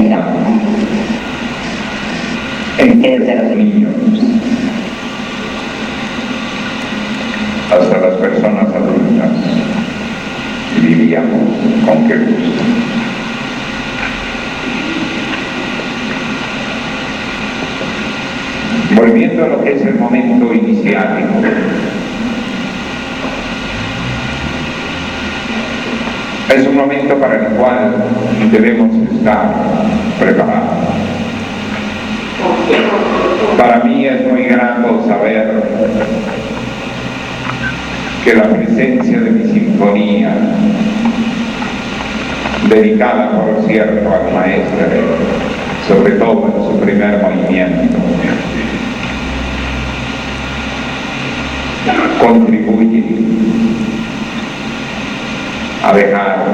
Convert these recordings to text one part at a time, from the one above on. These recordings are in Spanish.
iniciamos. Desde los niños hasta las personas adultas, vivíamos con qué gusto. Volviendo a lo que es el momento iniciático, es un momento para el cual debemos estar preparados. Para mí es muy grato saber que la presencia de mi sinfonía, dedicada por cierto al maestro, sobre todo en su primer movimiento, contribuye a dejar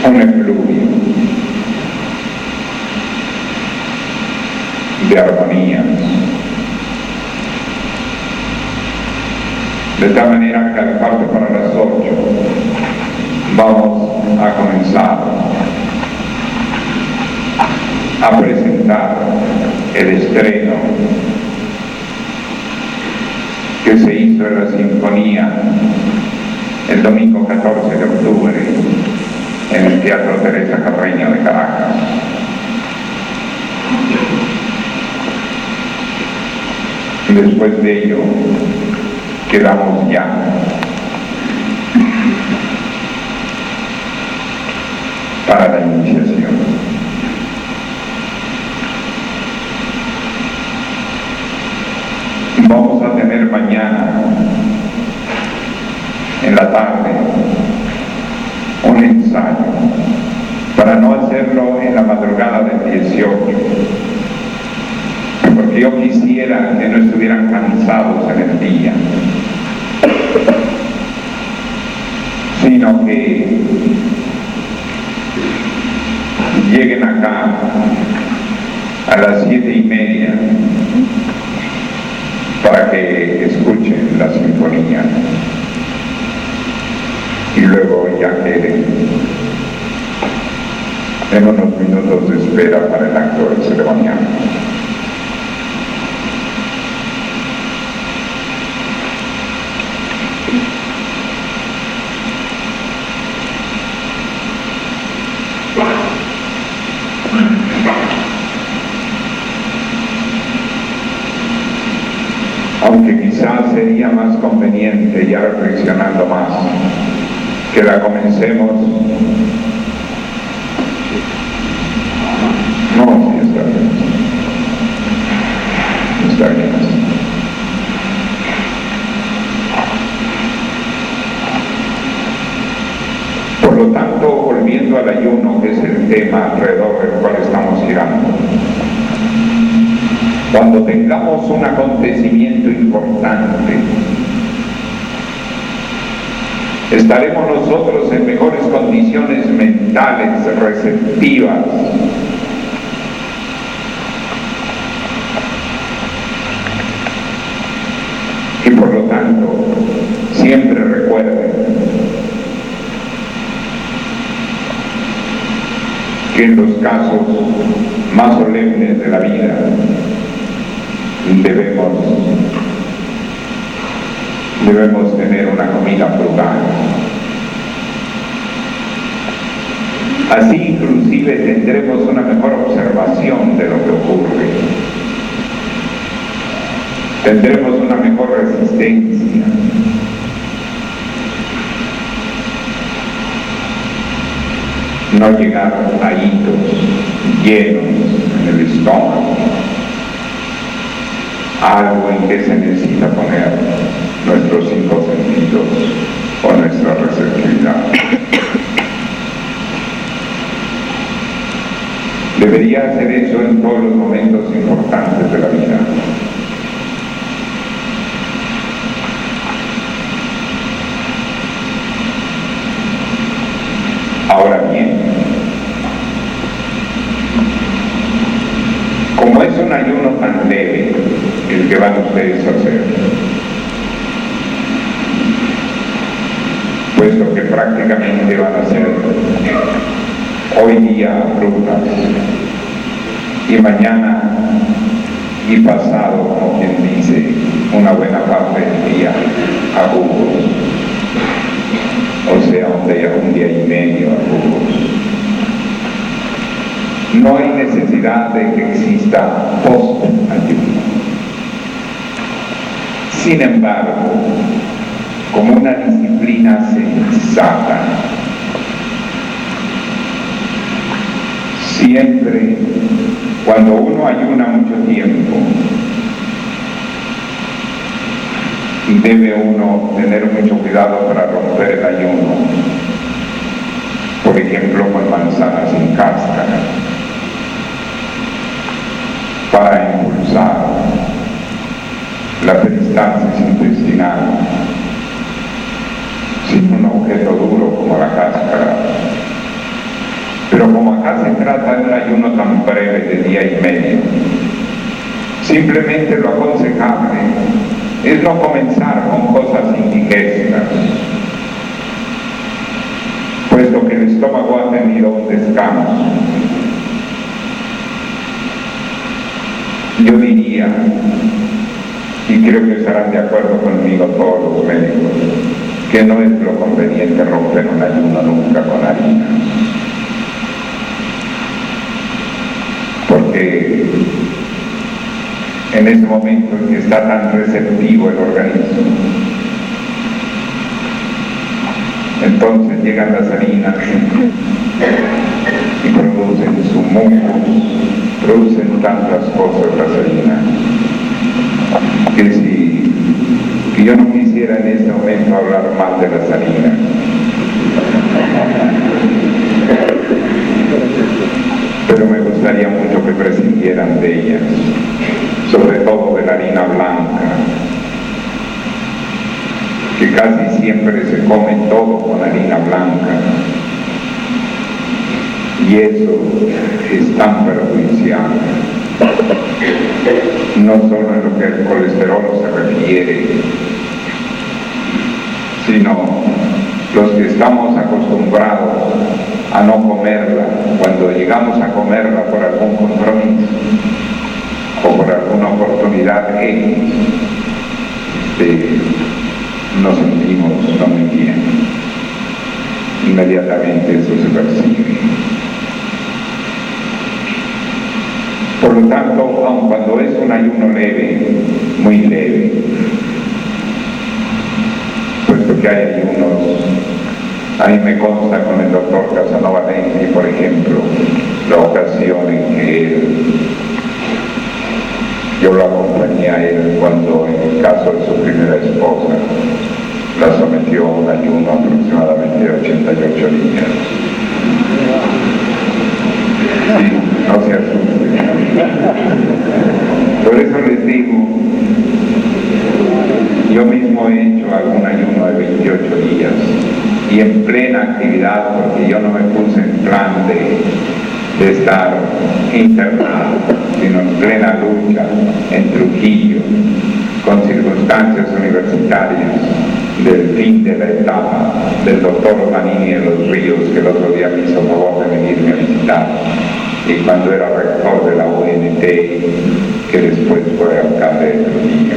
un efluvio de armonías, de tal manera que al cuarto para las 8 vamos a comenzar a presentar el estreno que se hizo en la Sinfonía el domingo 14 de octubre en el Teatro Teresa Carreño de Caracas. Después de ello quedamos ya para la iniciación. Vamos a tener mañana en la tarde un ensayo para no hacerlo en la madrugada del 18, porque yo quisiera que no estuvieran cansados en el día, sino que lleguen acá a las 7:30 para que escuchen la sinfonía y luego ya queden en unos minutos de espera para el acto del ceremonial. Aunque quizás sería más conveniente, ya reflexionando más, que la comencemos. No, sí, está bien. Está bien. Por lo tanto, volviendo al ayuno, que es el tema alrededor del cual estamos girando, cuando tengamos un acontecimiento importante, estaremos nosotros en mejores condiciones mentales, receptivas, y por lo tanto, siempre recuerden que en los casos más solemnes de la vida debemos tener una comida frugal. Así inclusive tendremos una mejor observación de lo que ocurre. Tendremos una mejor resistencia. No llegar a hitos llenos en el estómago, algo en que se necesita poner nuestros 5 sentidos o nuestra receptividad. Debería hacer eso en todos los momentos importantes de la vida. Ahora bien, como es un ayuno tan leve el que van ustedes a hacer, prácticamente van a ser hoy día frutas y mañana y pasado, como quien dice, una buena parte del día a jugos, o sea, un día y medio a jugos. No hay necesidad de que exista post-ayuno. Sin embargo, como una disciplina sensata, siempre cuando uno ayuna mucho tiempo, debe uno tener mucho cuidado para romper el ayuno, por ejemplo con manzanas sin cáscara, para impulsar la peristalsis intestinal, sin un objeto duro como la cáscara. Pero como acá se trata de un ayuno tan breve de día y medio, simplemente lo aconsejable es no comenzar con cosas indigestas, puesto que el estómago ha tenido un descanso. Yo diría, y creo que estarán de acuerdo conmigo todos los médicos, que no es lo conveniente romper un ayuno nunca con harina, porque en ese momento en que está tan receptivo el organismo, entonces llegan las harinas y producen zumos, producen tantas cosas las harinas, que yo no quisiera en este momento hablar mal de las harinas. Pero me gustaría mucho que prescindieran de ellas, sobre todo de la harina blanca, que casi siempre se come todo con harina blanca, y eso es tan perjudicial, no solo en lo que al colesterol se refiere, sino los que estamos acostumbrados a no comerla, cuando llegamos a comerla por algún compromiso o por alguna oportunidad nos sentimos no muy bien. Inmediatamente eso se percibe. Por lo tanto, aun cuando es un ayuno leve, muy leve, puesto que hay ayunos, a mí me consta con el doctor Casanova Lenti, por ejemplo, la ocasión en que yo lo acompañé a él cuando, en el caso de su primera esposa, la sometió a un ayuno aproximadamente de 88 días. Sí, no se asusten. Por eso les digo, yo mismo he hecho algún ayuno de 28 días y en plena actividad, porque yo no me puse en plan de estar internado, sino en plena lucha en Trujillo, con circunstancias universitarias del fin de la etapa del doctor Manini de los Ríos, que el otro día me hizo favor de venirme a visitar, y cuando era rector de la UNT, que después fue alcalde de Trujillo.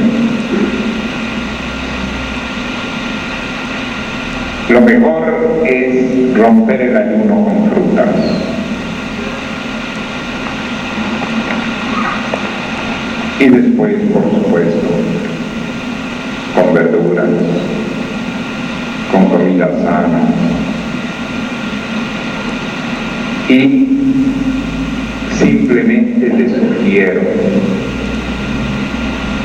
Lo mejor es romper el ayuno con frutas. Y después, por supuesto, con verduras, con comida sana. Y simplemente les sugiero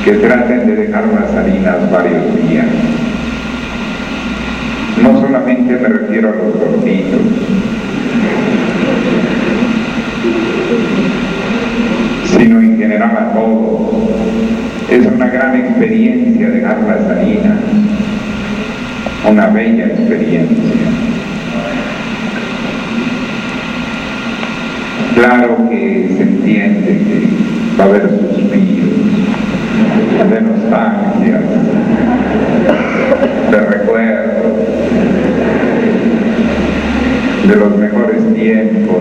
que traten de dejar las harinas varios días. No solamente me refiero a los gorditos, sino en general a todos. Es una gran experiencia dejar las harinas, una bella experiencia. Claro que se entiende que va a haber suspiros de nostalgia, de recuerdos, de los mejores tiempos.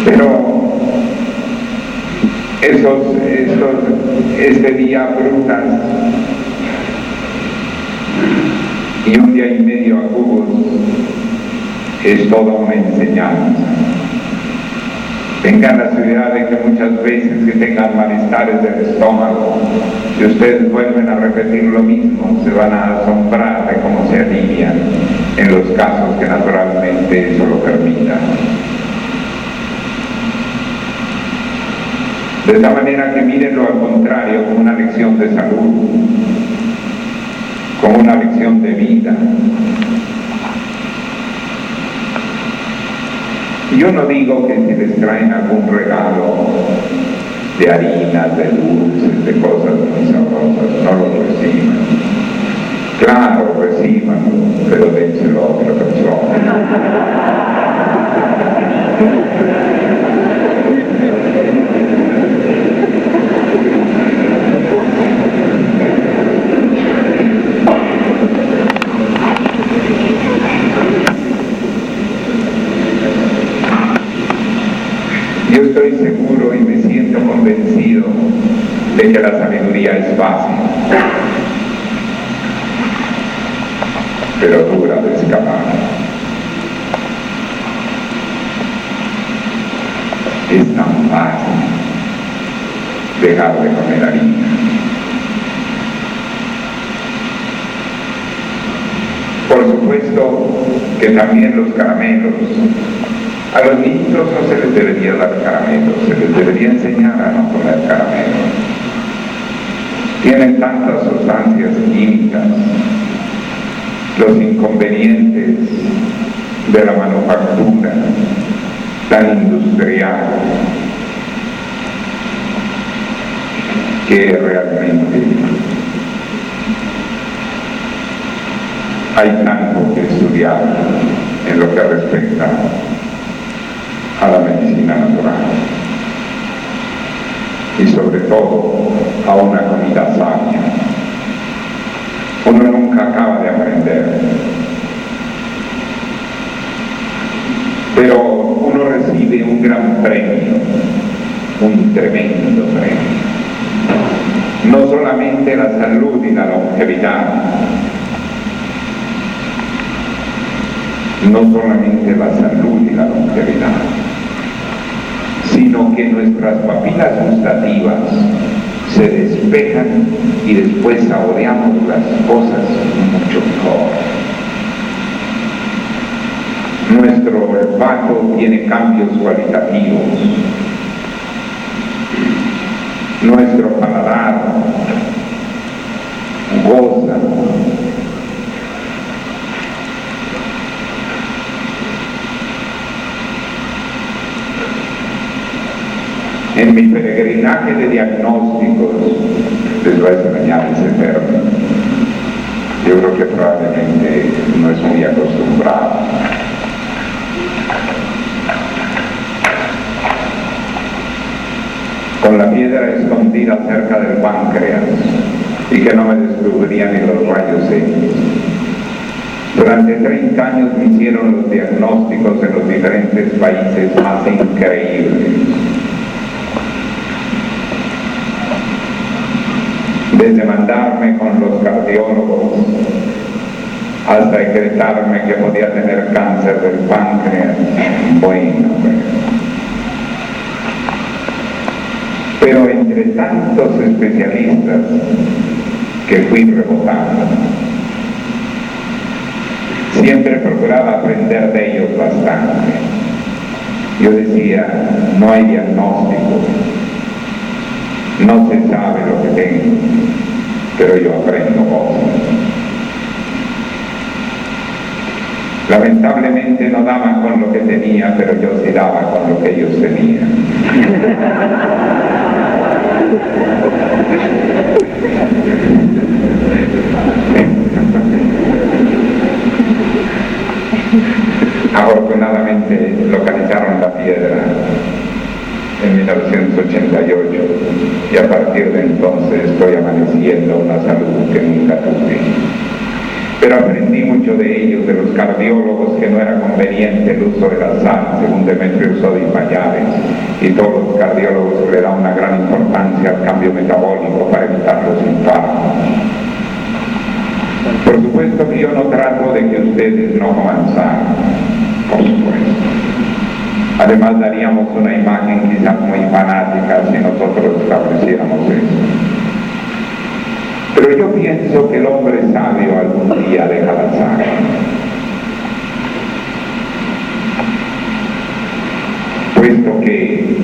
Pero este día brutas y un día y medio a cubos es toda una enseñanza. Tengan la seguridad de que muchas veces que tengan malestares del estómago, si ustedes vuelven a repetir lo mismo, se van a asombrar de cómo se alivian en los casos que naturalmente eso lo permita. De esta manera que mírenlo al contrario como una lección de salud, como una lección de vida. Yo no digo que si les traen algún regalo de harinas, de dulces, de cosas muy sabrosas, no lo reciban. Claro, recíbanlo, pero dénselo a otra persona. Yo estoy seguro y me siento convencido de que la sabiduría es fácil, pero dura de escapar. Es tan fácil dejar de comer harina. Por supuesto que también los caramelos. A los niños no se les debería dar caramelos, se les debería enseñar a no comer caramelos. Tienen tantas sustancias químicas, los inconvenientes de la manufactura tan industrial, que realmente hay tanto que estudiar en lo que respecta a la medicina natural y sobre todo a una comida sabia. Uno nunca acaba de aprender, pero uno recibe un gran premio, un tremendo premio. No solamente la salud y la longevidad, no solamente la salud y la longevidad, sino que nuestras papilas gustativas se despejan y después saboreamos las cosas mucho mejor. Nuestro olfato tiene cambios cualitativos, nuestro paladar goza. En mi peregrinaje de diagnósticos, les va a extrañar ese término, yo creo que probablemente no es muy acostumbrado. Con la piedra escondida cerca del páncreas y que no me descubrirían ni los rayos X. Durante 30 años me hicieron los diagnósticos en los diferentes países más increíbles. Desde mandarme con los cardiólogos hasta decretarme que podía tener cáncer del páncreas. Bueno, pero entre tantos especialistas que fui rebotando, siempre procuraba aprender de ellos bastante. Yo decía, no hay diagnóstico, no se sabe lo que tengo, pero yo aprendo cosas. Lamentablemente no daban con lo que tenía, pero yo sí daba con lo que ellos tenían. Afortunadamente localizaron la piedra en 1988 y a partir de entonces estoy amaneciendo una salud que nunca tuve. Pero aprendí mucho de ellos, de los cardiólogos, que no era conveniente el uso de la sal, según Demetrio Sodi Pallares, y todos los cardiólogos le dan una gran importancia al cambio metabólico para evitar los infartos. Por supuesto que yo no trato de que ustedes no coman sal, por supuesto. Además daríamos una imagen quizás muy fanática si nosotros estableciéramos eso. Pero yo pienso que el hombre sabio algún día deja la sal. Puesto que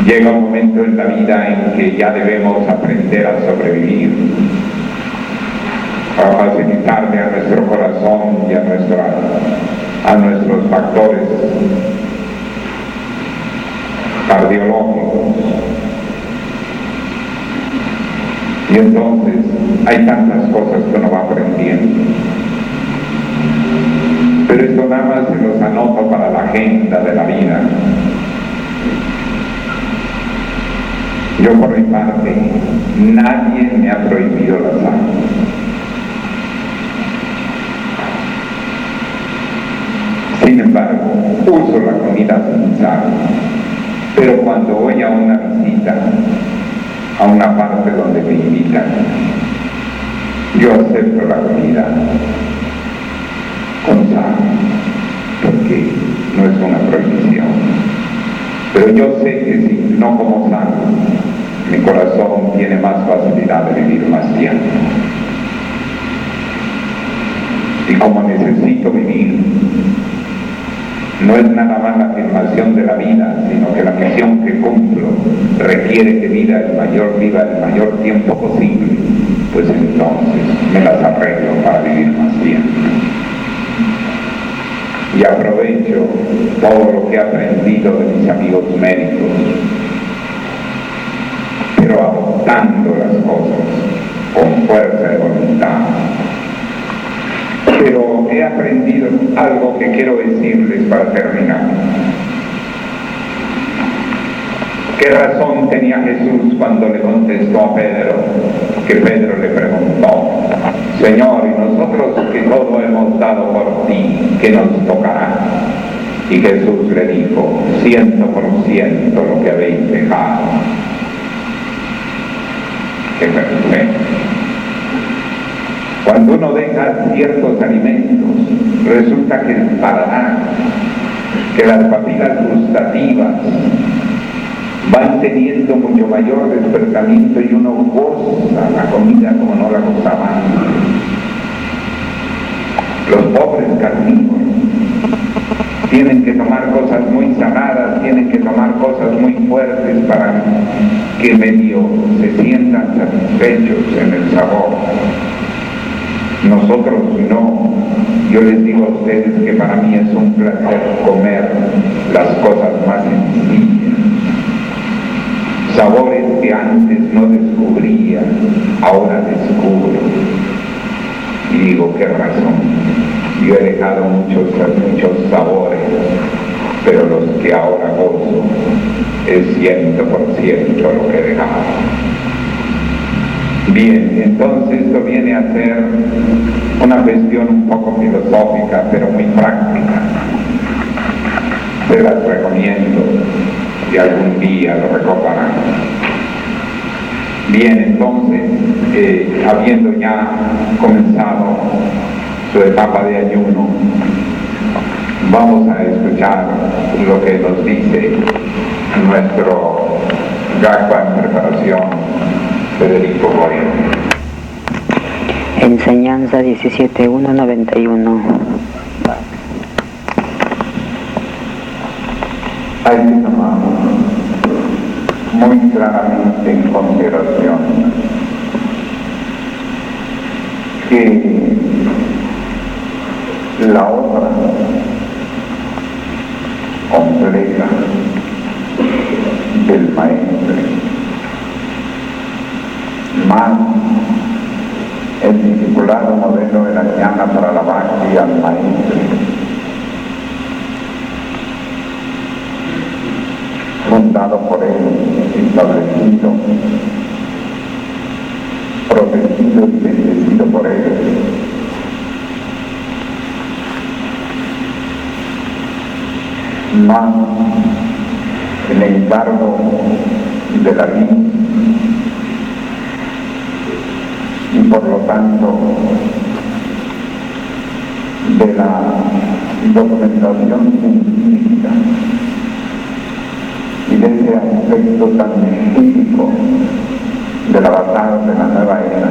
llega un momento en la vida en que ya debemos aprender a sobrevivir, a facilitarle a nuestro corazón y a nuestros factores cardiológicos. Y entonces hay tantas cosas que uno va aprendiendo. Pero esto nada más se los anoto para la agenda de la vida. Yo por mi parte, nadie me ha prohibido la sal. Sin embargo, uso la comida sin sal. Pero cuando voy a una visita, a una parte donde me invitan, yo acepto la comida con sal, porque no es una prohibición. Pero yo sé que si no como sal, mi corazón tiene más facilidad de vivir más tiempo. Y como necesito vivir, no es nada más la afirmación de la vida, sino que la misión que cumplo requiere que viva el mayor tiempo posible, pues entonces me las arreglo para vivir más tiempo. Y aprovecho todo lo que he aprendido de mis amigos médicos, pero adoptando las cosas con fuerza de voluntad. Pero he aprendido algo que quiero decirles para terminar. ¿Qué razón tenía Jesús cuando le contestó a Pedro? Que Pedro le preguntó: Señor, y nosotros que todo hemos dado por ti, ¿qué nos tocará? Y Jesús le dijo: 100% lo que habéis dejado. ¡Qué perfecto! Cuando uno deja ciertos alimentos, resulta que el paladar, que las papilas gustativas van teniendo mucho mayor despertamiento y uno goza la comida como no la gozaba antes. Los pobres carnívoros tienen que tomar cosas muy saladas, tienen que tomar cosas muy fuertes para que medio se sientan satisfechos en el sabor. Nosotros no. Yo les digo a ustedes que para mí es un placer comer las cosas más sencillas. Sabores que antes no descubría, ahora descubro. Y digo, qué razón. Yo he dejado muchos sabores, pero los que ahora gozo es 100% lo que he dejado. Bien, entonces esto viene a ser una cuestión un poco filosófica, pero muy práctica. Se las recomiendo y algún día lo recoparán. Bien, entonces, habiendo ya comenzado su etapa de ayuno, vamos a escuchar lo que nos dice nuestro GACPA en preparación, Federico Moreno. Enseñanza 17.1.91. Hay que tomar muy claramente en consideración que la obra completa del maestro, más el discipulado modelo de la llana para la Bhakti al maestro, fundado por él, establecido protegido y bendecido por ellos. Más el encargo de la vida y por lo tanto de la documentación científica y de ese aspecto tan crítico de la batalla de la nueva era,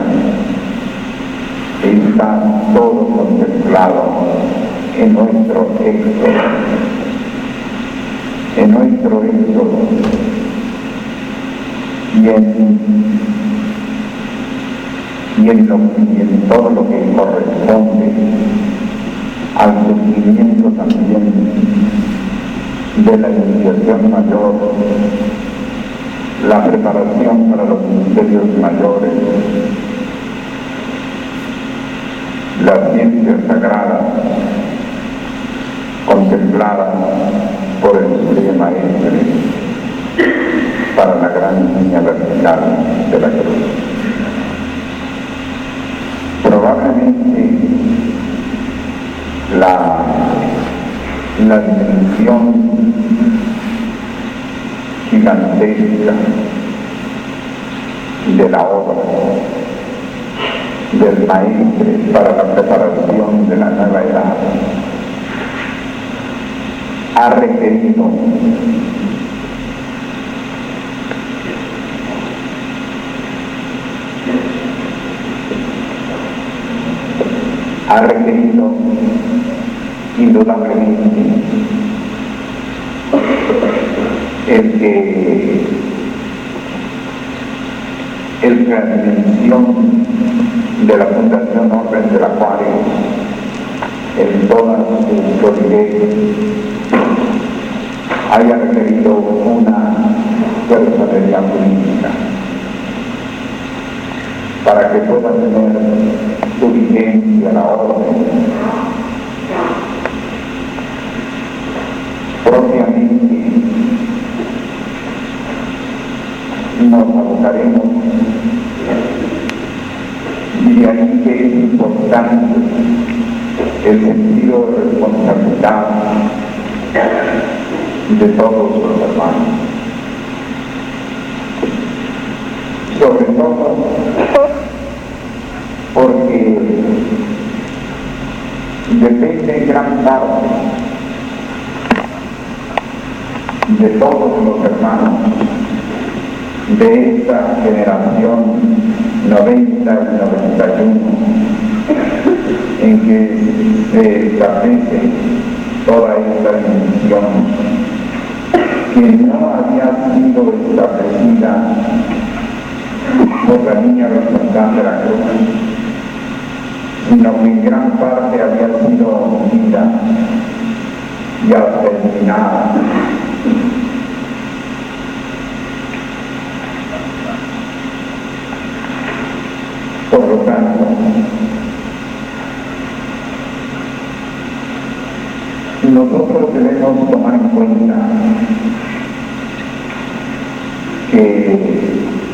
está todo contemplado en nuestro éxodo, y en todo lo que corresponde al cumplimiento también de la iniciación mayor, la preparación para los ministerios mayores, las ciencias sagradas contempladas por el Supremo Maestre para la gran línea vertical de la cruz. Probablemente la dimensión gigantesca de la obra del Maestre para la preparación de la nueva edad ha requerido indudablemente la dimensión de la Fundación Orden de la cual en toda su solidez haya requerido una personalidad política para que pueda tener su vigencia la orden. Propiamente nos abocaremos, y de ahí que es importante el sentido de responsabilidad de todos los hermanos, sobre todo porque depende en gran parte de todos los hermanos de esta generación 90 y 91 en que se establece toda esta dimensión que no había sido establecida por la niña representante de la cruz, sino que en gran parte había sido unida y hasta eliminada. Por lo tanto, nosotros debemos tomar en cuenta que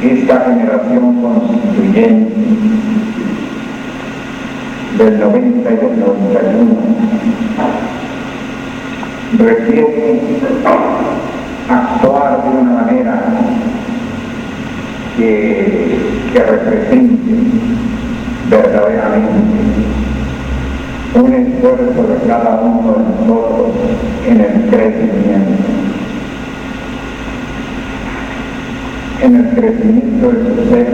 esta generación constituyente del 90 y del 91 requiere actuar de una manera que represente verdaderamente un esfuerzo de cada uno de nosotros en el crecimiento de su ser,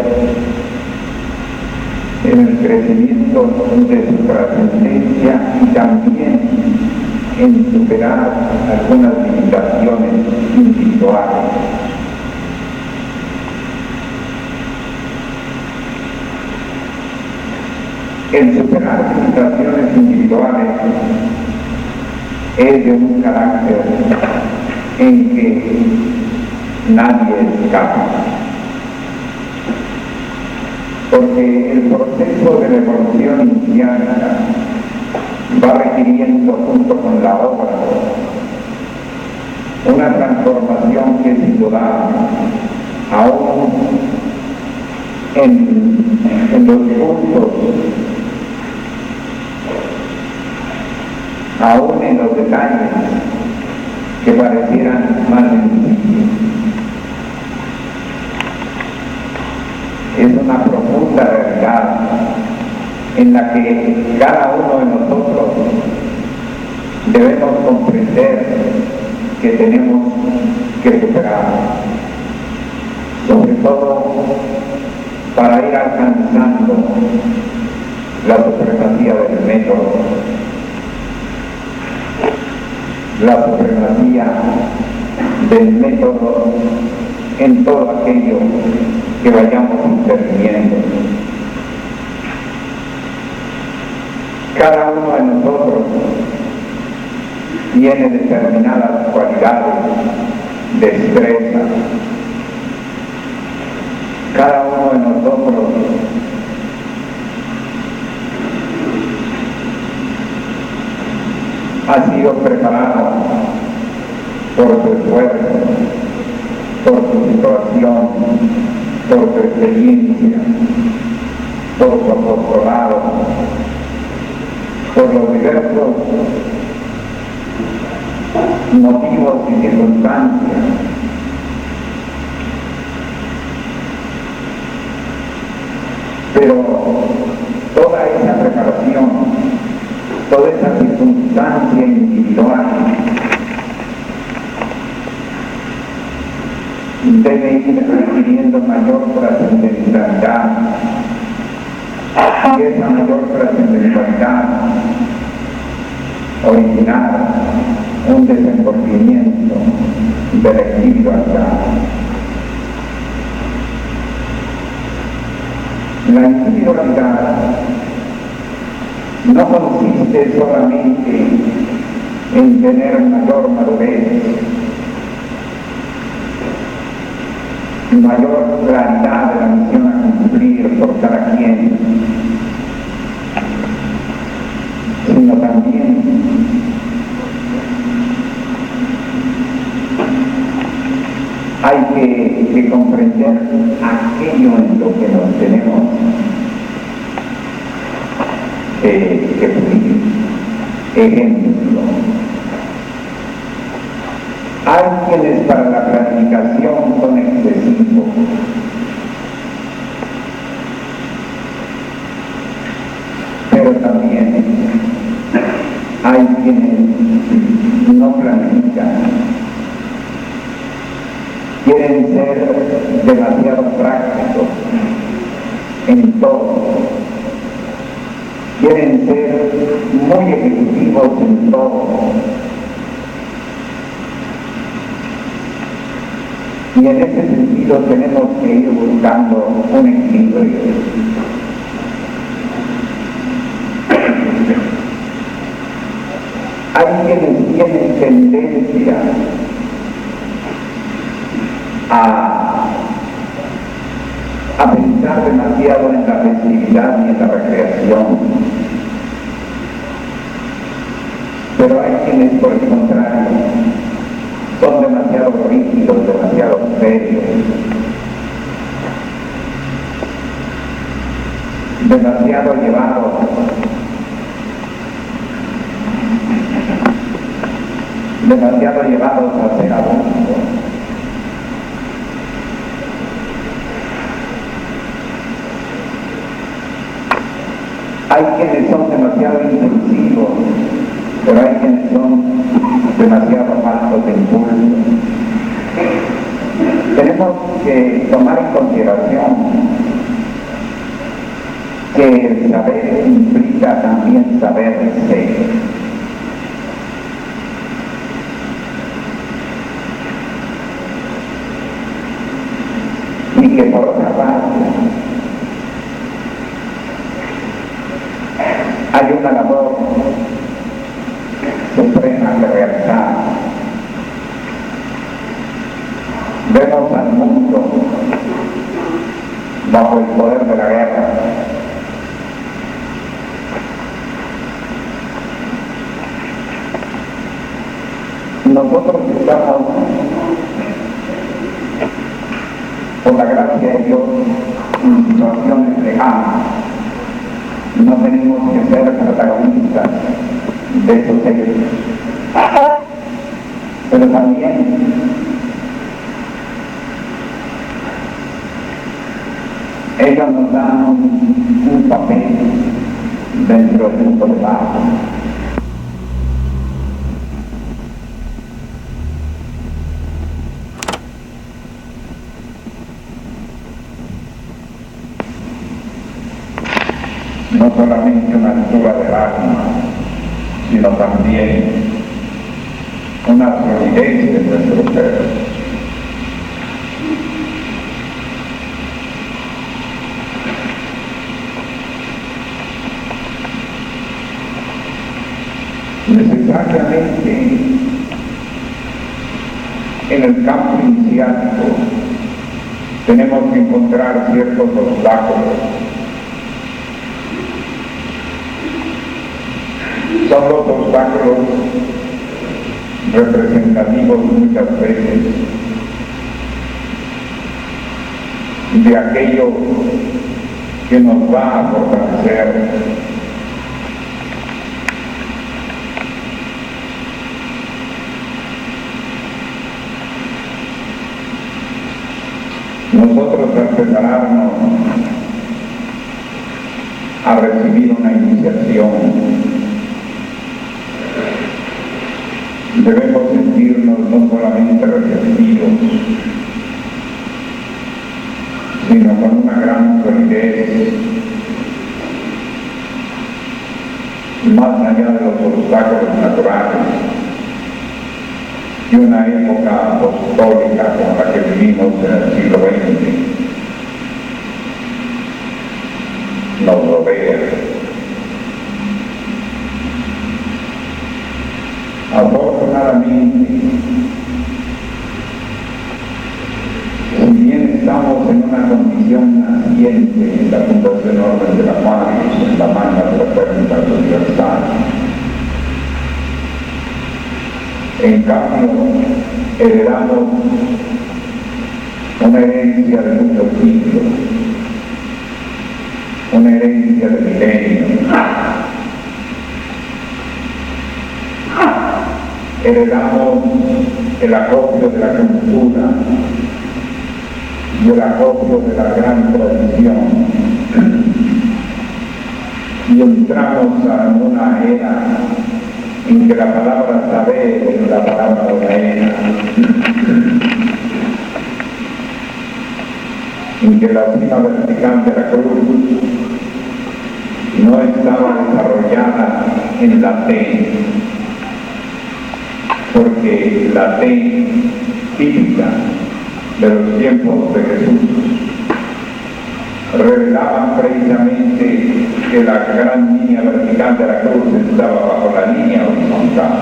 en el crecimiento de su trascendencia y también en superar algunas limitaciones individuales. El superar limitaciones individuales es de un carácter en que nadie escapa, porque el proceso de la evolución iniciática va requiriendo junto con la obra una transformación que sin duda aún en los gustos, aún en los detalles que parecieran más sencillos. Es una profunda realidad en la que cada uno de nosotros debemos comprender que tenemos que superar, sobre todo para ir alcanzando la supremacía del método, la supremacía del método en todo aquello que vayamos interviniendo. Cada uno de nosotros tiene determinadas cualidades, destreza. Cada uno de nosotros ha sido preparado por su esfuerzo, por su situación, por su experiencia, por su apostolado, por los diversos motivos y circunstancias. Pero toda esa preparación, toda esa circunstancia individual debe ir adquiriendo mayor trascendentalidad, y esa mayor trascendentalidad originar un desenvolvimiento de la individualidad. La individualidad no consiste solamente en tener mayor madurez, mayor claridad de la misión a cumplir por cada quien, sino también hay que comprender aquello en lo que nos tenemos que pulir. Ejemplo, hay quienes para la planificación son excesivos, pero también hay quienes no planifican, quieren ser demasiado prácticos en todo, quieren ser muy ejecutivos en todo, y en ese sentido tenemos que ir buscando un equilibrio. Hay quienes tienen tendencia a pensar demasiado en la festividad y en la recreación, pero hay quienes, por el contrario, son demasiado rígidos, demasiado serios, demasiado llevados a ser adultos. Hay quienes son demasiado impulsivos, pero hay quienes son demasiado faltos de impulso. Tenemos que tomar en consideración que el saber implica también saber ser. Y que por otra parte hay una labor suprema que realizar. Vemos al mundo bajo el poder de la guerra. Nosotros estamos, por la gracia de Dios, en situaciones lejanas. No tenemos que ser protagonistas de esos hechos. Pero también ellos nos dan un papel dentro del mundo del arte. No solamente una altura del alma, sino también una solidez de nuestro ser. Necesariamente en el campo iniciático tenemos que encontrar ciertos obstáculos. Son los obstáculos representativos muchas veces de aquello que nos va a fortalecer. Nosotros, al prepararnos a recibir una iniciación, debemos sentirnos no solamente receptivos, sino con una gran solidez, más allá de los obstáculos naturales, y una época apostólica como la que vivimos en el siglo XX nos rodea. Afortunadamente, si bien estamos en una condición naciente en la Fundación Orden de la Paz, en la manga de la Fraternidad Universal, en cambio, heredamos una herencia de muchos siglos, una herencia de milenios. Heredamos el acopio de la cultura y el acopio de la gran tradición. Y entramos a una era en que la palabra saber es la palabra de la era, en que la cima vertical de la cruz no estaba desarrollada en la T, porque la T típica de los tiempos de Jesús revelaban precisamente que la gran línea vertical de la cruz estaba bajo la línea horizontal.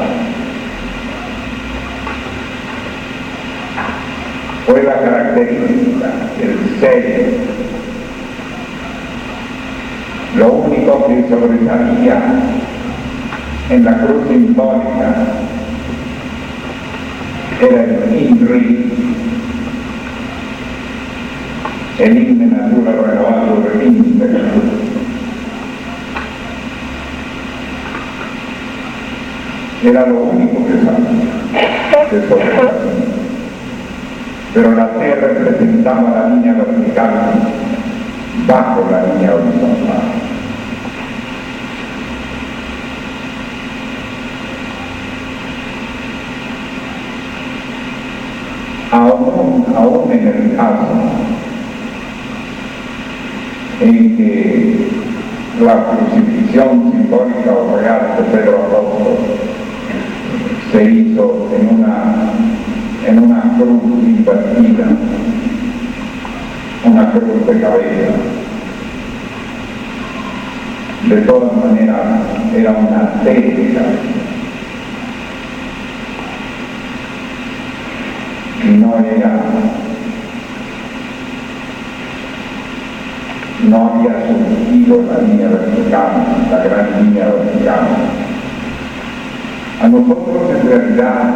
Fue la característica, el sello, lo único que sobresalía en la cruz simbólica era el INRI, el himno natural renovado del himno de Jesús. Era lo único que sabía de sobresalía. Pero la T representaba la línea vertical bajo la línea horizontal. Aún en el caso en que la crucifixión simbólica o real de Pedro Apóstol se hizo en una cruz invertida, una cruz de cabeza. De todas maneras, era una T de cabeza. Y no había surgido la línea vertical, la gran línea vertical. A nosotros en realidad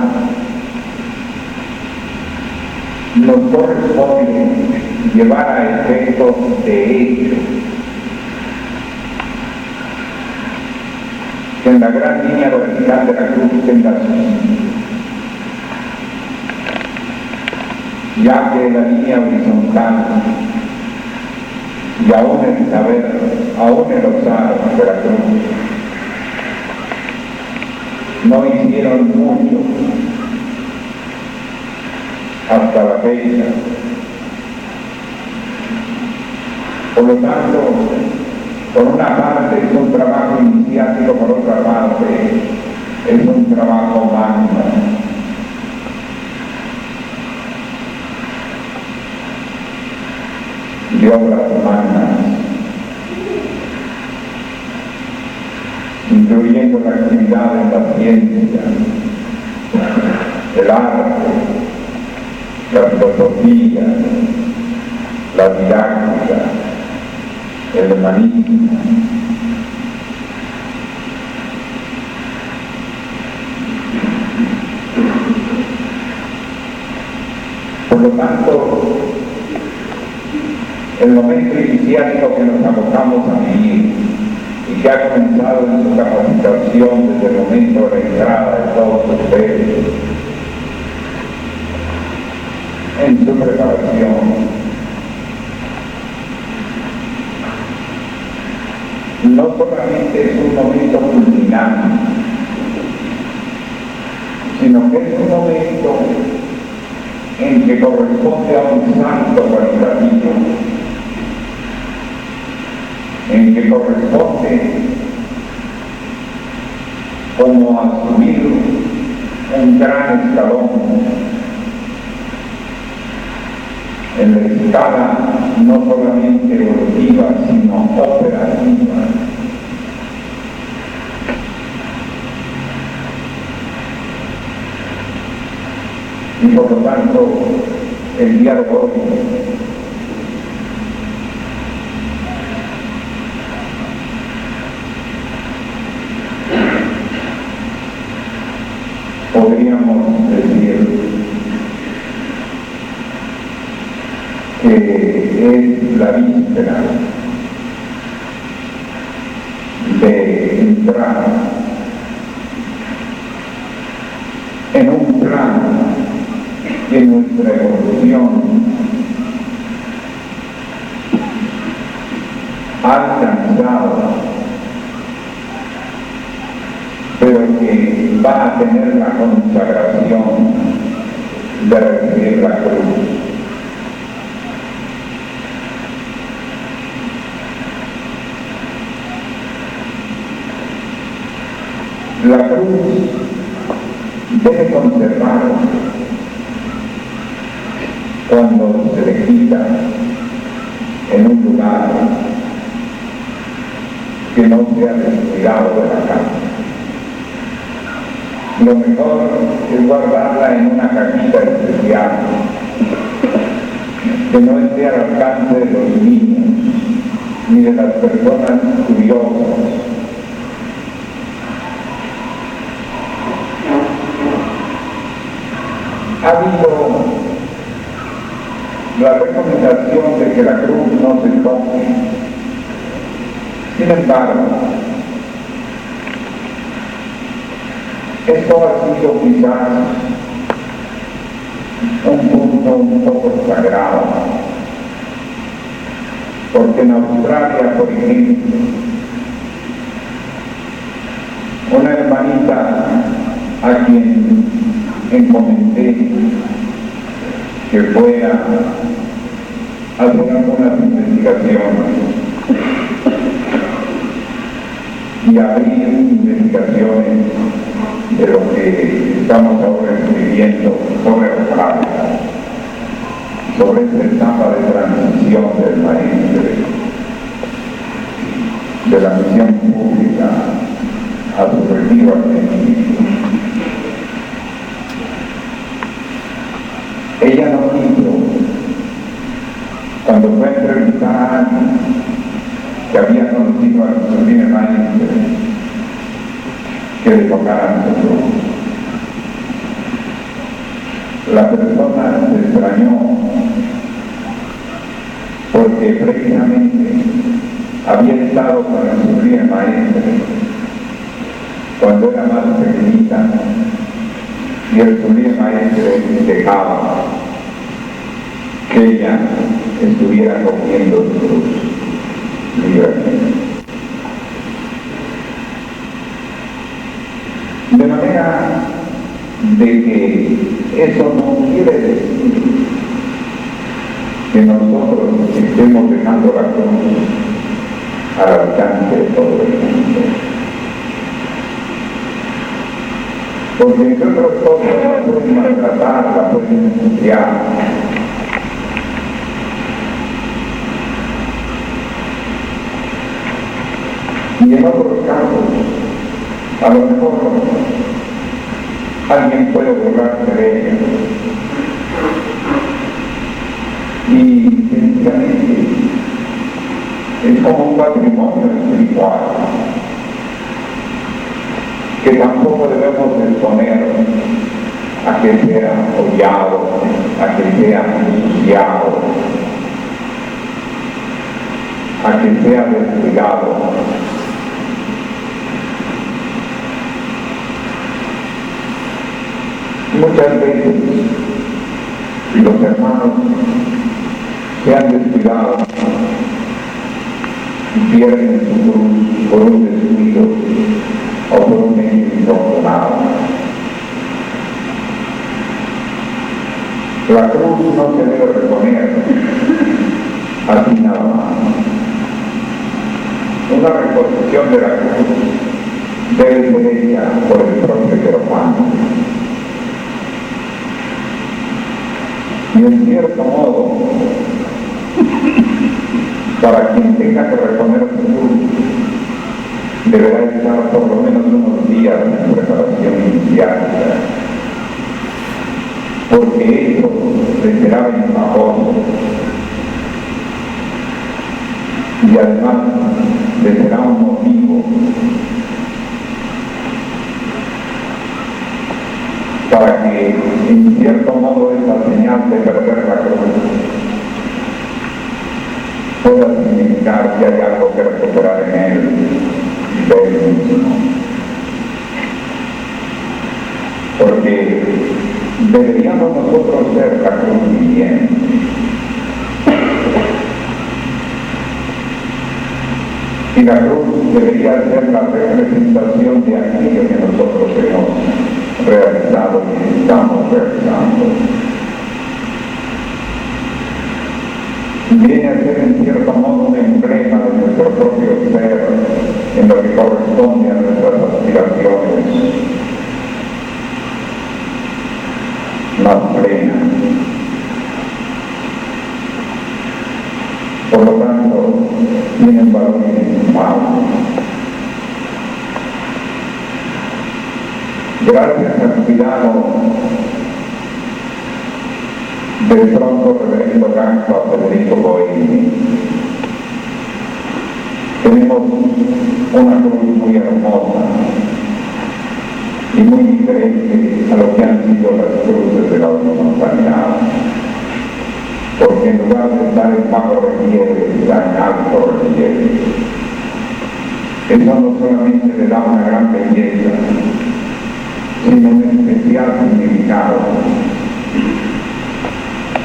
nos corresponde llevar a efecto de hecho que en la gran línea vertical de la cruz tenga su sentido, ya que la línea horizontal y aún el saber, aún el osar de la cruz no hicieron mucho hasta la fecha. Por lo tanto, por una parte es un trabajo iniciático, por otra parte es un trabajo magno. De obras magnas, incluyendo la actividad en la ciencia, el arte, la filosofía, la didáctica, el humanismo. Por lo tanto, el momento iniciático que nos abocamos a vivir y que ha comenzado en su capacitación desde el momento de la entrada de todos ustedes, en su preparación, no solamente es un momento culminante, sino que es un momento en que corresponde a un salto cualitativo, en que corresponde como a subir un gran escalón en la escala no solamente evolutiva, sino operativa. Y por lo tanto, el día de hoy podríamos decir que es la víspera de entrar en un plano que nuestra evolución ha alcanzado, pero que va a tener la consagración de recibir la cruz. La cruz debe conservarse cuando se le quita en un lugar que no sea descuidado de la casa. Lo mejor es guardarla en una cajita especial que no esté al alcance de los niños ni de las personas curiosas. Ha habido la recomendación de que la cruz no se toque. Sin embargo, esto ha sido quizás un punto un poco sagrado, porque en Australia, por ejemplo, una hermanita a quien encomendé que fuera a hacer algunas investigaciones y abrir investigaciones de lo que estamos ahora escribiendo sobre Australia, sobre esta etapa de transición del maestre, de la misión pública a su retiro argentino. Ella no quiso, cuando fue a entrevistar a alguien que había conocido a su primer maestre, que le tocaran su cruz. La persona se extrañó porque precisamente había estado con el sublime maestre cuando era más pequeñita y el sublime maestre dejaba que ella estuviera comiendo su cruz libremente. De manera de que eso no quiere decir que nosotros estemos dejando la cruz al alcance de todo el mundo. Porque entre otras cosas la pueden maltratar, la pueden ensuciar. Y en otros casos, a lo mejor alguien puede burlarse de ella. Y sencillamente es como un patrimonio espiritual que tampoco debemos exponer a que sea hollado, a que sea ensuciado, a que sea descuidado. Muchas veces los hermanos se han descuidado y pierden su cruz por un descuido o por un hecho infortunado. La cruz no se debe reponer así nada más. Una reposición de la cruz debe ser hecha por el propio querubano. Y en cierto modo, para quien tenga que reponer su cruz, deberá estar por lo menos unos días en preparación iniciática, porque eso le será ventajoso y además le será un motivo para que en cierto modo esa señal de perder la cruz pueda significar que hay algo que recuperar en él de él mismo. Porque deberíamos nosotros ser la cruz viviente. Y la cruz debería ser la representación de aquello que nosotros hemos realizado y estamos realizando. Viene a ser en cierto modo un emblema de nuestro propio ser en lo que corresponde a nuestras aspiraciones más plenas. Por lo tanto, tienen valor inestimable. Gracias al cuidado del pronto reverendo Ganso a Federico Boini, tenemos una cruz muy hermosa y muy diferente a lo que han sido las cruces de la humanidad, porque en lugar de estar en bajo relieve, está en alto relieve. Eso no solamente le da una gran belleza, sino un especial significado,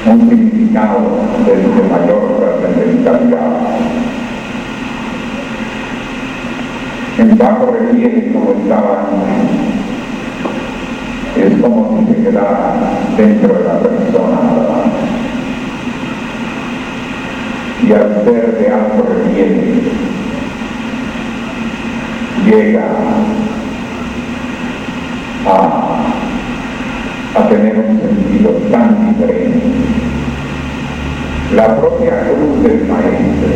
un significado de mayor trascendentalidad. En bajo relieve, como estaba antes, es como si se quedara dentro de la persona nada más. Y al ser de alto relieve, llega a tener un sentido tan diferente. La propia cruz del maestro,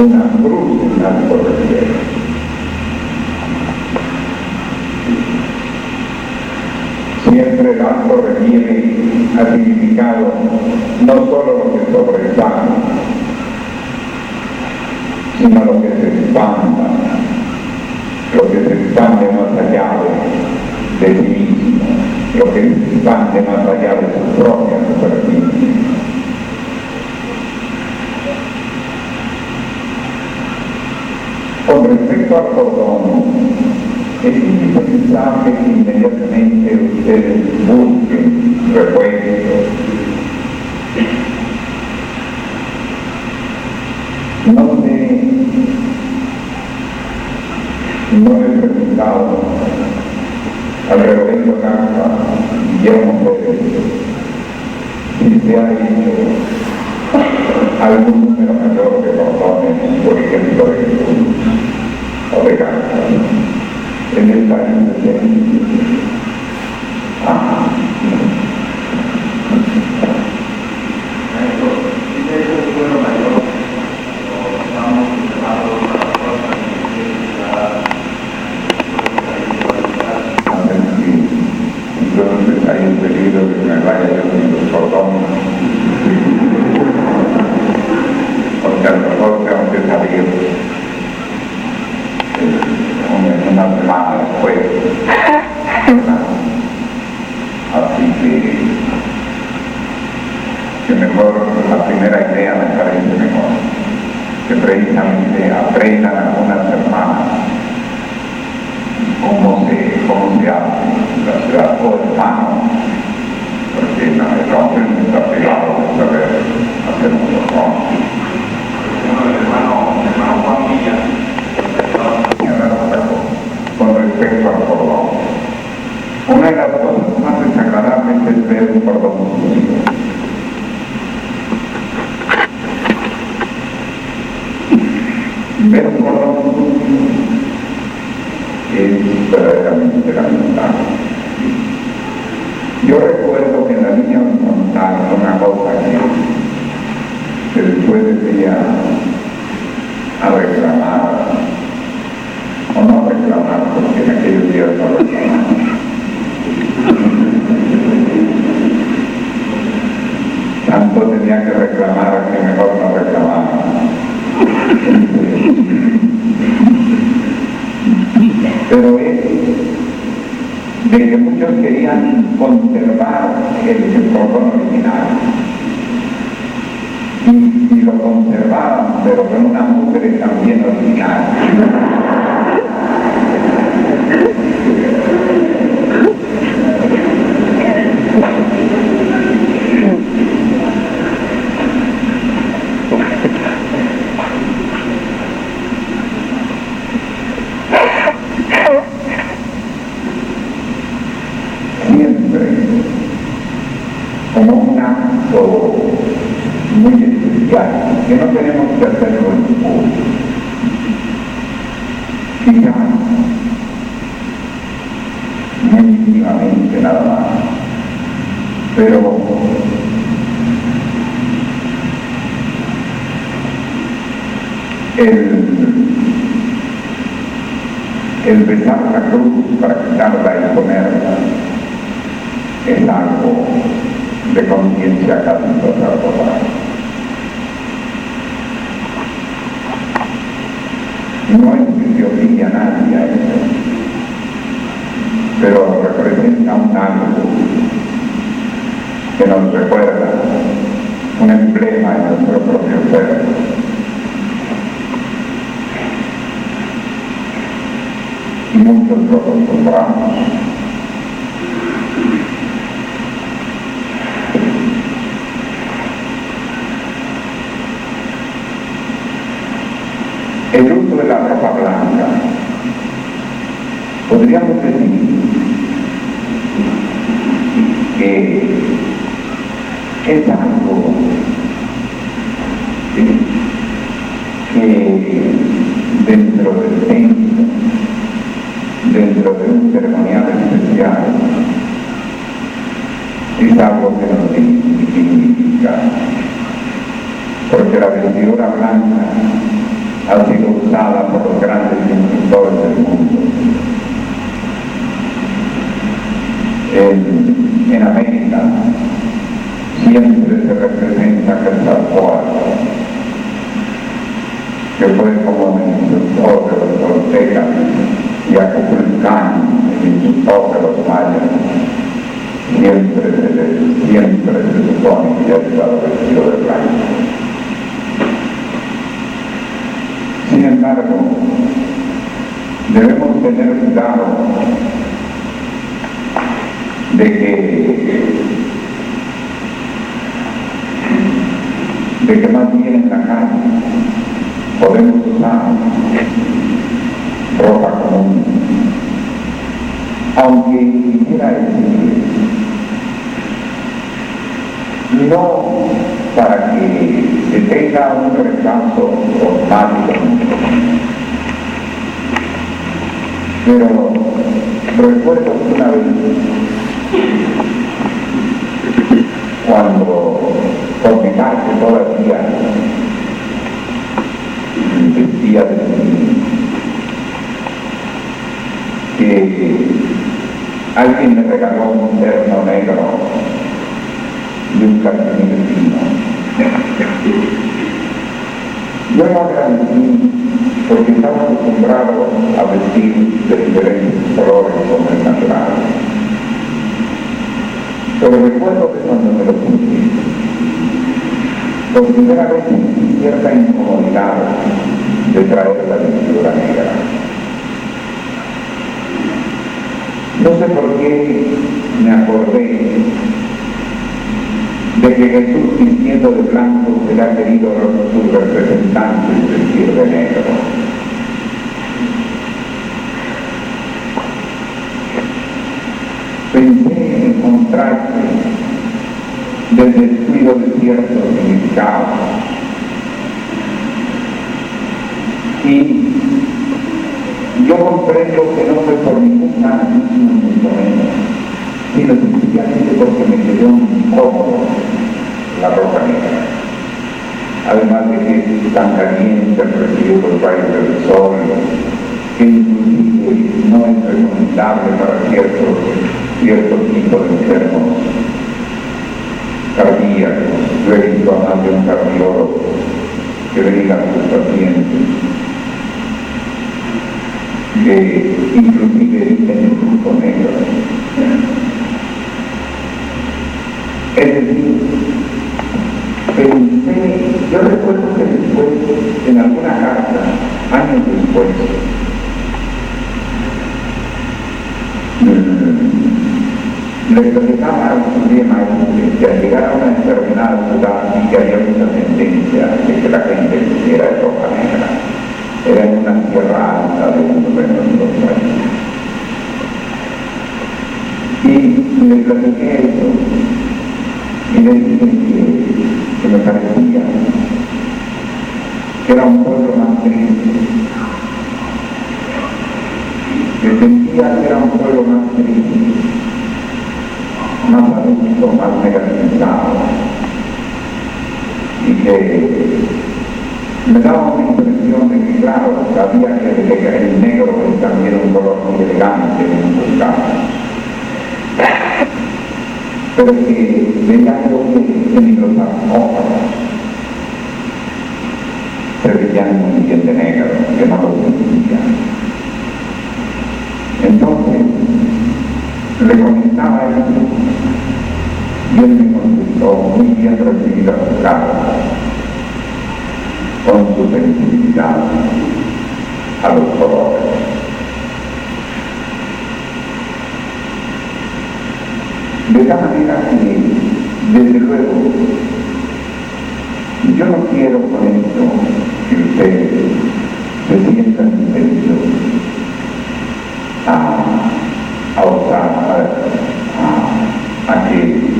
una cruz en alto relieve. Siempre el alto relieve ha significado no solo lo que sobresale, sino lo que se expanda más allá de sí mismo, lo que expande más allá de su propia superficie. Con respecto al cordón, es indispensable que inmediatamente ustedes busquen refuerzos. No he preguntado al reverendo Garza Guillermo Pérez si se ha hecho algún número mayor de cordones, por ejemplo, de Jesús o de Garza en el país de entonces hay un peligro de que me vaya yo sin los cordones, porque a lo mejor tengo que salir una semana después. Así que mejor la primera idea me parece mejor, que precisamente aprendan algunas hermanas cómo se hace la ciudad o hermano, porque no, el hombre no está pegado de saber hacer un cordón. El hermano Juan Villa, con respecto al cordón, una de las cosas más desagradables es ver un cordón sucio. Ver un cordón sucio es verdaderamente lamentable. Yo recuerdo que en la línea horizontal una cosa que después decía a reclamar, o no reclamar, porque en aquellos días no reclamaba. Tanto tenía que reclamar que mejor no reclamaba. Pero es de que muchos querían conservar el cordón original y lo conservaban, pero con una mugre también original. Como un acto muy especial, que no tenemos que hacerlo en público. Quizás muy íntimamente nada más, pero el besar la cruz para quitarla y ponerla es algo de conciencia casi total. No es que se obligue a nadie a eso, pero representa un algo que nos recuerda, un emblema de nuestro propio ser. Y muchos lo acostumbramos. El uso de la ropa blanca, podríamos decir que es algo que dentro del templo, dentro de un ceremonial especial, es algo que nos significa, porque la vestidura blanca ha sido usada por los grandes instructores del mundo. En América siempre se representa Quetzalcóatl, que fue como el instructor de los toltecas, y a Kukulcán, en sus óperos mayas, siempre se supone que ha estado vestido de blanco. Sin embargo, debemos tener cuidado de que más bien en la calle podemos usar ropa común, aunque quisiera decir, no para que se tenga un rechazo automático, pero recuerdo una vez cuando por mi parte todavía vestía de mí, que alguien me regaló un terno negro y un calcetín fino. Yo lo agradecí porque estaba acostumbrado a vestir de diferentes colores como el natural. Pero recuerdo que cuando me lo puse, por primera vez sentí cierta incomodidad de traer la vestidura negra. No sé por qué me acordé de que Jesús, vistiendo de blanco, se le ha querido a sus representantes vestir de negro. Pensé en el contraste del descuido de ciertos significados y yo comprendo que no fue por ningún fanatismo mucho menos, sino sencillamente porque me quedó incómodo la ropa negra. Además de que es tan caliente el recibo los rayos del sol, que inclusive no es recomendable para cierto tipo de enfermos cardíacos. Yo he visto a más de un cardiólogo que le diga a sus pacientes que inclusive en el grupo negro. Es decir, yo recuerdo que después, en alguna carta, años después, le platicaba a un día maestro que al llegar a una determinada ciudad y que había mucha tendencia de que la gente vistiera de ropa negra. Era en una tierra alta de uno de nuestros países. Y le platiqué eso y le dije que me parecía que era un pueblo más triste, que sentía que era un pueblo más triste, más adulto, más negativizado, y que me daba una impresión de que, claro, sabía que el negro es también un color muy elegante en muchos casos, pero que veía algo que ni los sarcófagos se veían muy bien de negro, que no lo sentían. Entonces, le comentaba eso y él me contestó muy bien recibida su carta, con su sensibilidad a los colores. De tal manera que, desde luego, yo no quiero con esto que ustedes se sientan impedidos a que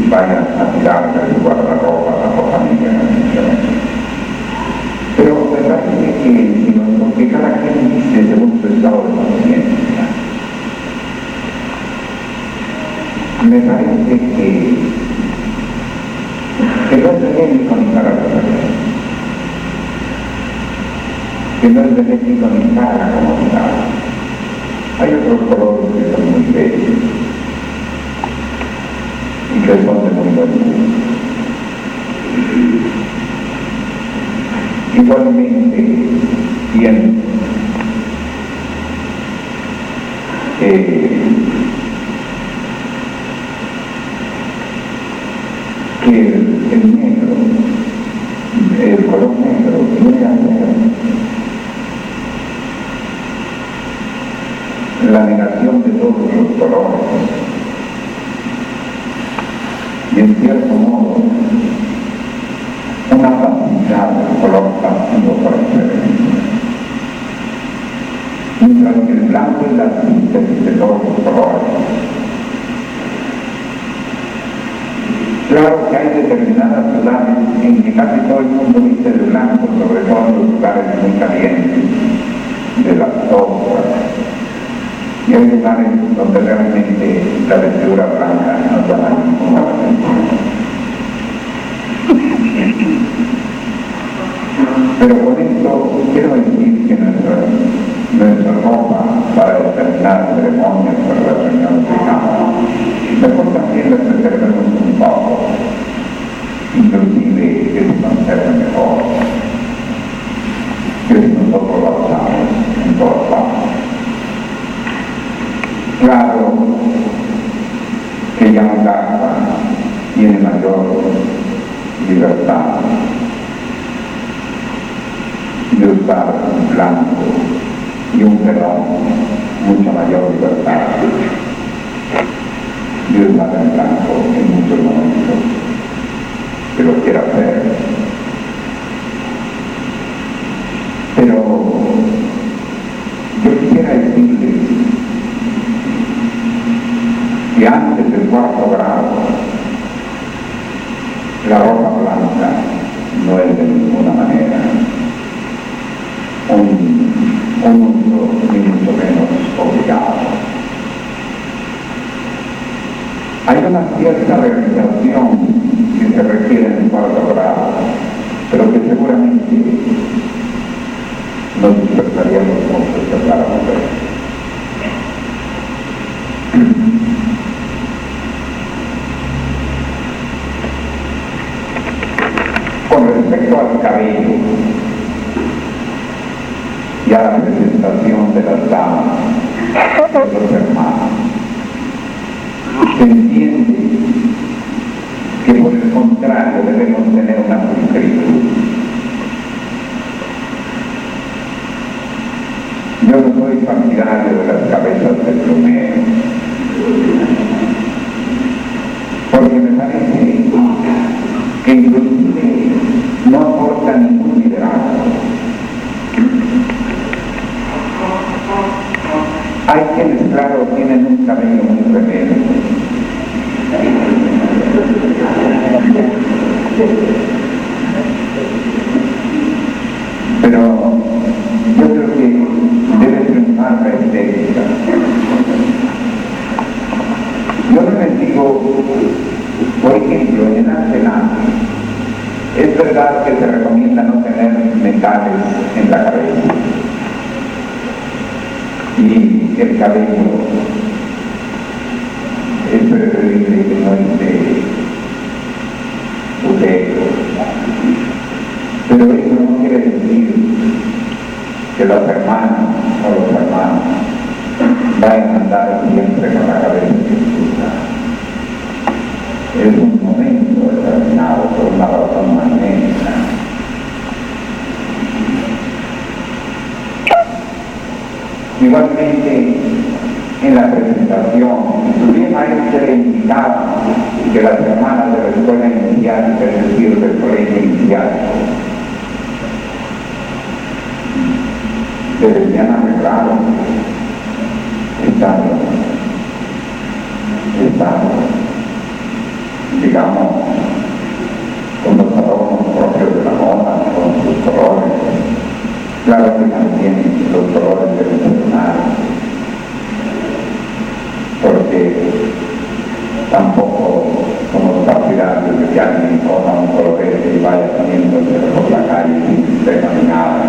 vayan a tirar de su guardarropa la ropa negra necesariamente. Pero me parece que cada quien dice según su estado de conciencia. Me parece que no es benéfico ni para la persona, que no es benéfico ni para la comunidad. Hay otros colores que son muy bellos y que son de muy buen gusto. Igualmente, pienso que el negro, el color negro, viene a ser la negación de todos los colores. Y en cierto modo, una facilidad del color pasivo por excelencia. Mientras que el blanco es la síntesis de todos los colores. Claro que hay determinadas ciudades en que casi todo el mundo viste de blanco, sobre todo en los lugares muy calientes de las costas. Y hay lugares donde realmente la vestidura blanca no da ninguna atención. Pero con esto quiero decir que nuestra ropa para determinadas ceremonias, para las reuniones de cámara, mejor también las preservemos un poco, inclusive que se conserve mejor, que si nosotros la usamos en todas partes. Claro que ya un garza tiene mayor libertad de usar un blanco y un pelón, mucha mayor libertad de usar el blanco en muchos momentos que lo quiera hacer. Pero yo quisiera decirles que antes del 4º grado la ropa blanca no es de ninguna manera un uso ni mucho menos obligado. Hay una cierta realización que se requiere en el 4º grado, pero que seguramente nos despertaríamos mucho de para mujer. Con respecto al cabello y a la presentación de las damas, de los hermanos, se entiende que por el contrario debemos tener una pulcritud. Yo no soy partidario de las cabezas de plumero, porque me parece que inclusive no aporta ningún liderazgo. Hay quienes, claro, tienen un cabello muy rebelde. Pero yo creo que debe triunfar la estética. Yo no les digo, por ejemplo, en el arsenal, es verdad que se recomienda no tener metales en la cabeza. Y el cabello es preferible que no esté sujeto. Pero eso no quiere decir que las hermanas o los hermanos vayan a andar siempre con la cabeza suelta. Es un momento determinado por una razón magnética. Igualmente, en la presentación, inclusive maestra indicaba que las hermanas de la escuela inicial, es decir, del colegio inicial, deberían arreglar digamos, con los adornos propios de la moda, con sus colores. Claro que también los colores deben funcionar, porque tampoco somos partidarios de que alguien ponga un colorete y vaya poniéndose por la calle sin sistema ni nada,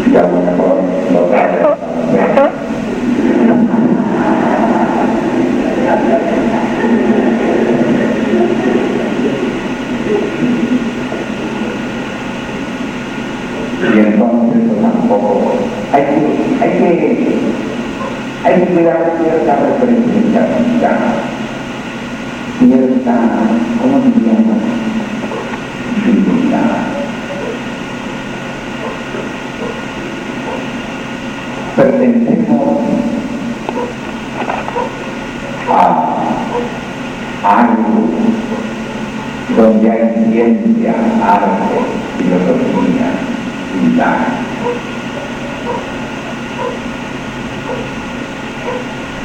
y a lo mejor lo trae a hacer. Y entonces tampoco hay que cuidar cierta representatividad. cierta, ¿cómo diríamos? Dignidad. Pertenecemos a algo donde hay ciencia, arte, filosofía, pintar.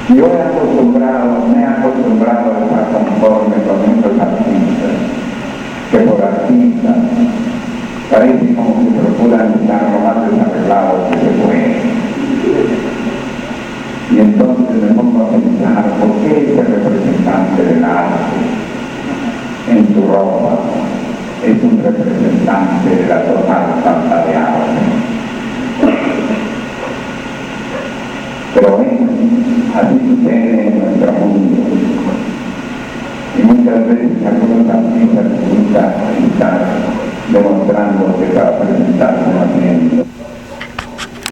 Yo me he acostumbrado a estar conforme con estos artistas, que por artistas parece como que procuran estar lo más desarreglados que se puede. Y entonces me pongo a pensar, ¿por qué ese representante del arte en su ropa es un representante de la total falta de arte? Pero así sucede en nuestro mundo. Y muchas veces algunos artistas están demostrando que para presentarse más bien